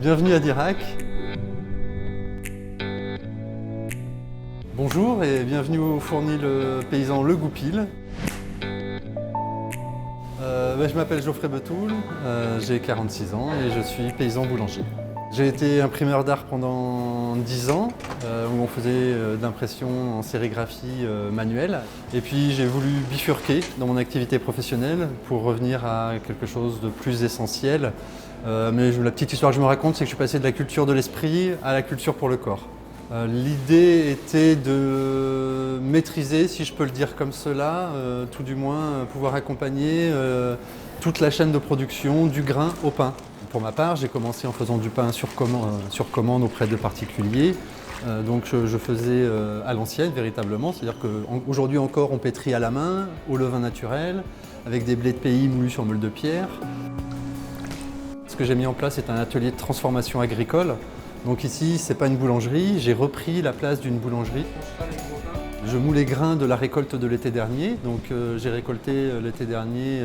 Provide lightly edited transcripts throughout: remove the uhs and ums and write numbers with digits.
Bienvenue à Dirac. Bonjour et bienvenue au Fournil paysan Le Goupil. Je m'appelle Geoffrey Betoul, j'ai 46 ans et je suis paysan boulanger. J'ai été imprimeur d'art pendant 10 ans, où on faisait de l'impression en sérigraphie manuelle. Et puis j'ai voulu bifurquer dans mon activité professionnelle pour revenir à quelque chose de plus essentiel. Mais la petite histoire que je me raconte, c'est que je suis passé de la culture de l'esprit à la culture pour le corps. L'idée était de maîtriser, si je peux le dire comme cela, tout du moins pouvoir accompagner toute la chaîne de production du grain au pain. Pour ma part, j'ai commencé en faisant du pain sur commande auprès de particuliers. Donc je faisais à l'ancienne véritablement, c'est-à-dire qu'aujourd'hui encore on pétrit à la main, au levain naturel, avec des blés de pays moulus sur meule de pierre. Ce que j'ai mis en place est un atelier de transformation agricole. Donc ici, ce n'est pas une boulangerie, j'ai repris la place d'une boulangerie. Je moule les grains de la récolte de l'été dernier. Donc j'ai récolté l'été dernier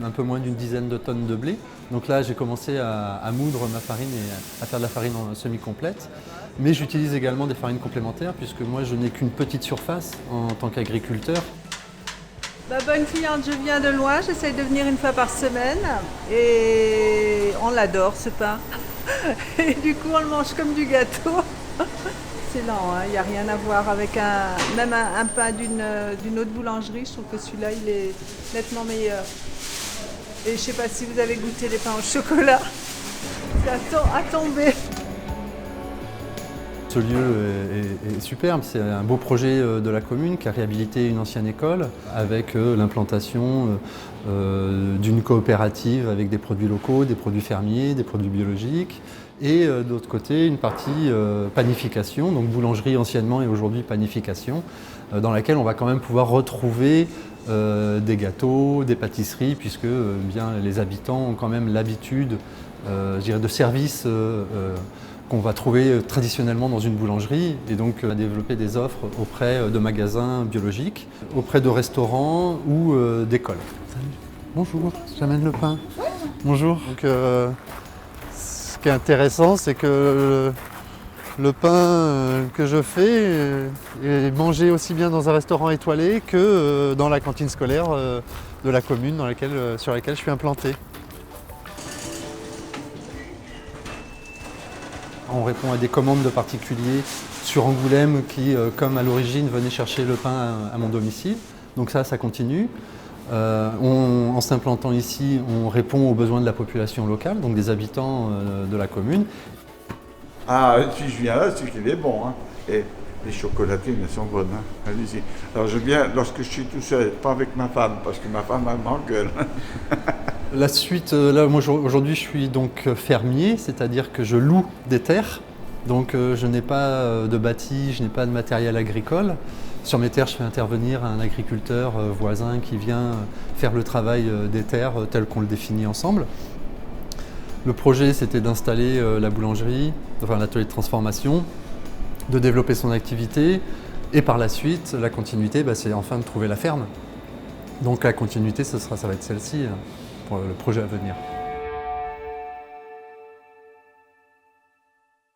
un peu moins d'une dizaine de tonnes de blé. Donc là, j'ai commencé à moudre ma farine et à faire de la farine en semi-complète. Mais j'utilise également des farines complémentaires puisque moi, je n'ai qu'une petite surface en tant qu'agriculteur. Bonne cliente, je viens de loin, j'essaye de venir une fois par semaine et on l'adore ce pain. Et du coup on le mange comme du gâteau. C'est lent, il n'y a rien à voir avec même un pain d'une autre boulangerie. Je trouve que celui-là il est nettement meilleur. Et je ne sais pas si vous avez goûté les pains au chocolat. C'est à tomber. Ce lieu est superbe, c'est un beau projet de la commune qui a réhabilité une ancienne école avec l'implantation d'une coopérative avec des produits locaux, des produits fermiers, des produits biologiques et de l'autre côté une partie panification, donc boulangerie anciennement et aujourd'hui panification, dans laquelle on va quand même pouvoir retrouver des gâteaux, des pâtisseries puisque bien, les habitants ont quand même l'habitude je dirais, de services qu'on va trouver traditionnellement dans une boulangerie et donc on a développé des offres auprès de magasins biologiques, auprès de restaurants ou d'écoles. Bonjour, j'amène le pain. Bonjour. Donc, ce qui est intéressant, c'est que le pain que je fais est mangé aussi bien dans un restaurant étoilé que dans la cantine scolaire de la commune sur laquelle je suis implanté. On répond à des commandes de particuliers sur Angoulême qui, comme à l'origine, venaient chercher le pain à mon domicile. Donc ça continue. En s'implantant ici, on répond aux besoins de la population locale, donc des habitants de la commune. Ah, si je viens là, c'est qu'il est bon. Hein. Et les chocolatines, elles sont bonnes. Hein. Allez-y. Alors je viens lorsque je suis tout seul, pas avec ma femme, parce que ma femme, elle m'engueule. La suite, là, moi aujourd'hui je suis donc fermier, c'est-à-dire que je loue des terres. Donc je n'ai pas de bâti, je n'ai pas de matériel agricole. Sur mes terres, je fais intervenir un agriculteur voisin qui vient faire le travail des terres tel qu'on le définit ensemble. Le projet, c'était d'installer la boulangerie, enfin l'atelier de transformation, de développer son activité et par la suite, la continuité, c'est enfin de trouver la ferme. Donc la continuité, ça va être celle-ci pour le projet à venir.